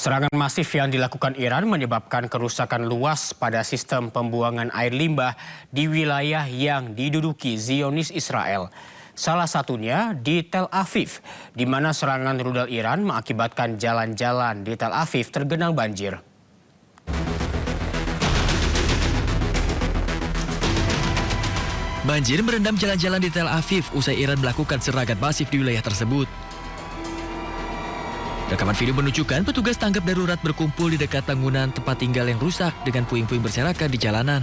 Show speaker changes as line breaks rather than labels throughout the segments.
Serangan masif yang dilakukan Iran menyebabkan kerusakan luas pada sistem pembuangan air limbah di wilayah yang diduduki Zionis Israel. Salah satunya di Tel Aviv, di mana serangan rudal Iran mengakibatkan jalan-jalan di Tel Aviv tergenang banjir.
Banjir merendam jalan-jalan di Tel Aviv usai Iran melakukan serangan masif di wilayah tersebut. Rekaman video menunjukkan petugas tanggap darurat berkumpul di dekat bangunan tempat tinggal yang rusak dengan puing-puing berserakan di jalanan.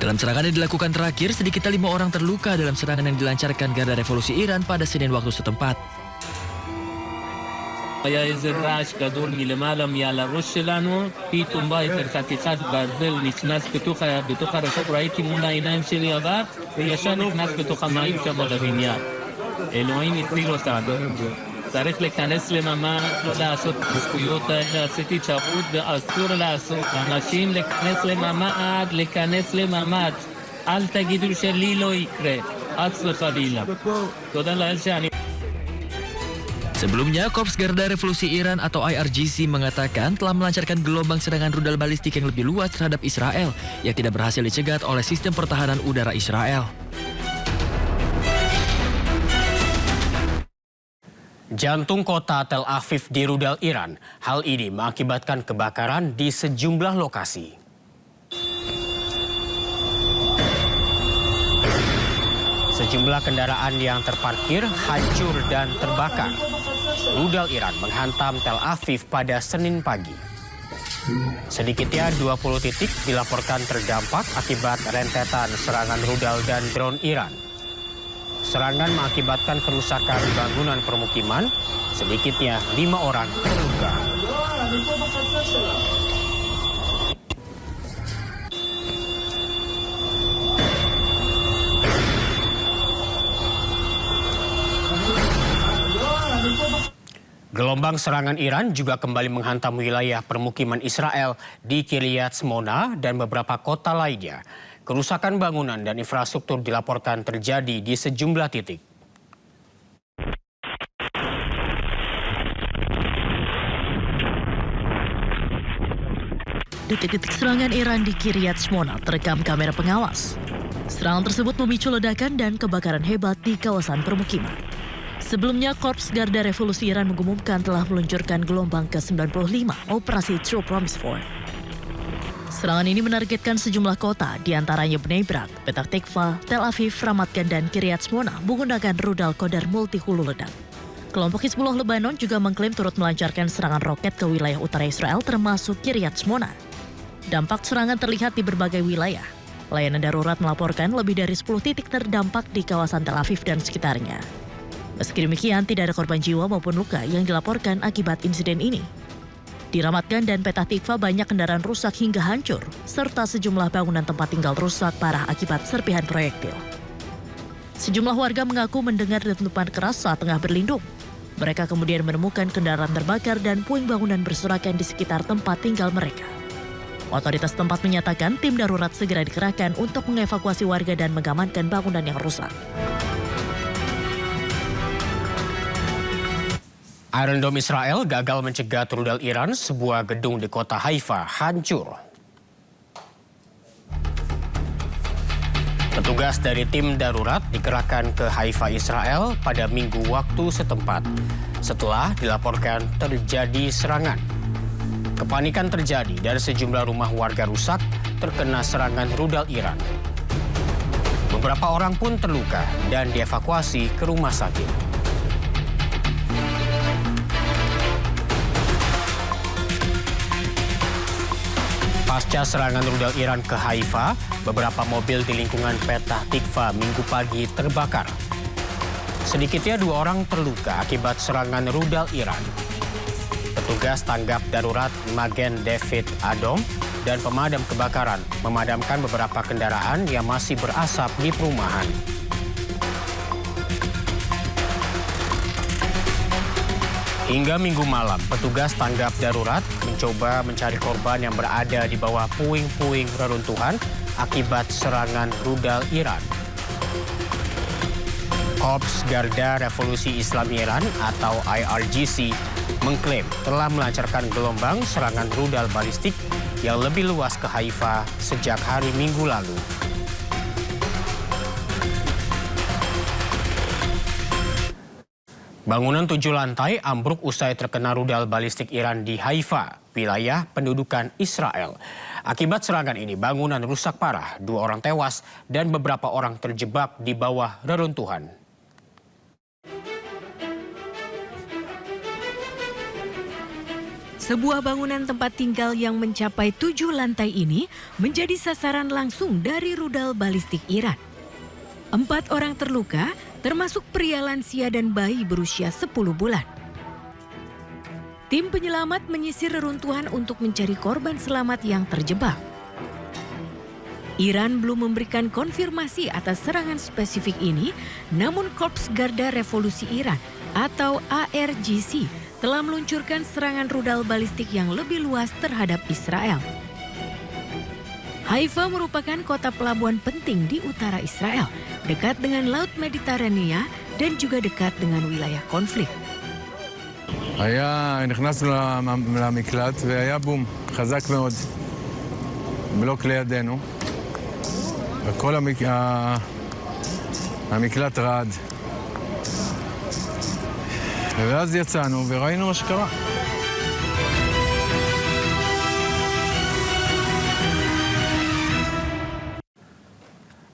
Dalam serangan yang dilakukan terakhir, sedikitnya 5 orang terluka dalam serangan yang dilancarkan Garda Revolusi Iran pada Senin waktu setempat.
היה איזה רעש גדול מלמעלה מעל הראש שלנו, פתאום בא איזה חתיכת ברזל נכנס בתוך הרחוב, ראיתי מול העיניים שלי עבר, וישר נכנס בתוך המים שם בבניין. אלוהים הציל אותנו. צריך להיכנס לממ"ד, לא לעשות את השטויות האלה, עשיתי טעות ואסור לעשות. אנשים להיכנס לממ"ד, אל תגידו שלי לא יקרה, חס וחלילה. תודה לאל שאני...
Sebelumnya, Korps Garda Revolusi Iran atau IRGC mengatakan telah melancarkan gelombang serangan rudal balistik yang lebih luas terhadap Israel yang tidak berhasil dicegat oleh sistem pertahanan udara Israel.
Jantung kota Tel Aviv di rudal Iran. Hal ini mengakibatkan kebakaran di sejumlah lokasi. Sejumlah kendaraan yang terparkir hancur dan terbakar. Rudal Iran menghantam Tel Aviv pada Senin pagi. Sedikitnya 20 titik dilaporkan terdampak akibat rentetan serangan rudal dan drone Iran. Serangan mengakibatkan kerusakan bangunan permukiman, sedikitnya 5 orang terluka. Gelombang serangan Iran juga kembali menghantam wilayah permukiman Israel di Kiryat Shmona dan beberapa kota lainnya. Kerusakan bangunan dan infrastruktur dilaporkan terjadi di sejumlah titik.
Detik-detik serangan Iran di Kiryat Shmona terekam kamera pengawas. Serangan tersebut memicu ledakan dan kebakaran hebat di kawasan permukiman. Sebelumnya, Korps Garda Revolusi Iran mengumumkan telah meluncurkan gelombang ke-95 Operasi True Promise 4. Serangan ini menargetkan sejumlah kota, diantaranya Bnei Brak, Petah Tikva, Tel Aviv, Ramat Gan, dan Kiryat Shmona menggunakan rudal Qadar multi hulu ledak. Kelompok Hizbullah Lebanon juga mengklaim turut melancarkan serangan roket ke wilayah utara Israel termasuk Kiryat Shmona. Dampak serangan terlihat di berbagai wilayah. Layanan darurat melaporkan lebih dari 10 titik terdampak di kawasan Tel Aviv dan sekitarnya. Meski demikian, tidak ada korban jiwa maupun luka yang dilaporkan akibat insiden ini. Di Ramat Gan dan Petah Tikva banyak kendaraan rusak hingga hancur, serta sejumlah bangunan tempat tinggal rusak parah akibat serpihan proyektil. Sejumlah warga mengaku mendengar dentuman keras saat tengah berlindung. Mereka kemudian menemukan kendaraan terbakar dan puing bangunan berserakan di sekitar tempat tinggal mereka. Otoritas tempat menyatakan tim darurat segera dikerahkan untuk mengevakuasi warga dan mengamankan bangunan yang rusak.
Iron Dome Israel gagal mencegat rudal Iran, sebuah gedung di kota Haifa hancur. Petugas dari tim darurat dikerahkan ke Haifa, Israel pada Minggu waktu setempat setelah dilaporkan terjadi serangan. Kepanikan terjadi dan sejumlah rumah warga rusak terkena serangan rudal Iran. Beberapa orang pun terluka dan dievakuasi ke rumah sakit. Pasca serangan rudal Iran ke Haifa, beberapa mobil di lingkungan Petah Tikva Minggu pagi terbakar. Sedikitnya 2 orang terluka akibat serangan rudal Iran. Petugas tanggap darurat Magen David Adom dan pemadam kebakaran memadamkan beberapa kendaraan yang masih berasap di perumahan. Hingga Minggu malam, petugas tanggap darurat mencoba mencari korban yang berada di bawah puing-puing reruntuhan akibat serangan rudal Iran. Korps Garda Revolusi Islam Iran atau IRGC mengklaim telah melancarkan gelombang serangan rudal balistik yang lebih luas ke Haifa sejak hari Minggu lalu. Bangunan 7 lantai ambruk usai terkena rudal balistik Iran di Haifa, wilayah pendudukan Israel. Akibat serangan ini, bangunan rusak parah, 2 orang tewas dan beberapa orang terjebak di bawah reruntuhan.
Sebuah bangunan tempat tinggal yang mencapai 7 lantai ini menjadi sasaran langsung dari rudal balistik Iran. 4 orang terluka, termasuk pria lansia dan bayi berusia 10 bulan. Tim penyelamat menyisir reruntuhan untuk mencari korban selamat yang terjebak. Iran belum memberikan konfirmasi atas serangan spesifik ini, namun Korps Garda Revolusi Iran atau ARGC telah meluncurkan serangan rudal balistik yang lebih luas terhadap Israel. Haifa merupakan kota pelabuhan penting di utara Israel, dekat dengan Laut Mediterania dan juga dekat dengan wilayah konflik.
נכנסנו למקלט והיה בום חזק מאוד, בלוק לידינו, וכל המקלט רעד. ואז יצאנו וראינו מה שקרה.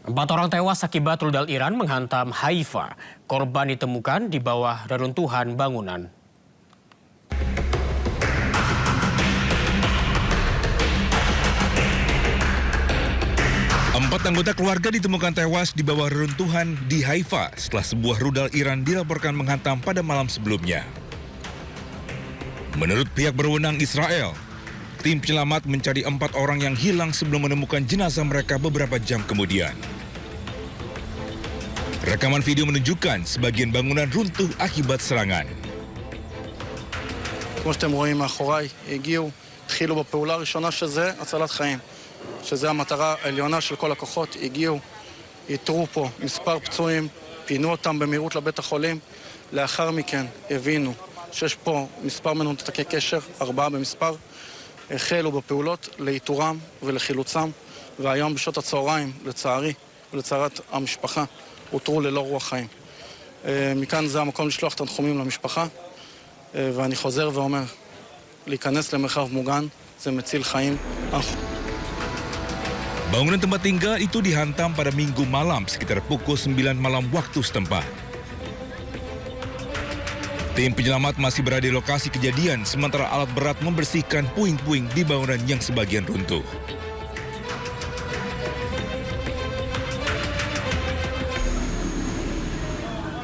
Empat orang tewas akibat rudal Iran menghantam Haifa. Korban ditemukan di bawah reruntuhan bangunan.
Empat anggota keluarga ditemukan tewas di bawah reruntuhan di Haifa setelah sebuah rudal Iran dilaporkan menghantam pada malam sebelumnya. Menurut pihak berwenang Israel, tim penyelamat mencari 4 orang yang hilang sebelum menemukan jenazah mereka beberapa jam kemudian. Rekaman video menunjukkan sebagian bangunan runtuh akibat serangan.
כמו שאתם רואים מאחוריי, התחילו בפעולה הראשונה שזה הצלת חיים. שזה המטרה העליונה של כל הכוחות, הגיעו, איתרו פה מספר פצועים, פינו אותם במהירות לבית החולים, לאחר מכן הבינו שיש פה מספר מנותקי קשר, 4 במספר, החלו בפעולות לאיתורם ולחילוצם, והיום בשעות הצהריים, לצערי ולצערת המשפחה, אותרו ללא רוח חיים. מכאן זה המקום לשלוח תנחומים למשפחה, ואני חוזר ואומר, להיכנס למרחב מוגן, זה מציל חיים.
Bangunan tempat tinggal itu dihantam pada Minggu malam sekitar pukul 9 malam waktu setempat. Tim penyelamat masih berada di lokasi kejadian sementara alat berat membersihkan puing-puing di bangunan yang sebagian runtuh.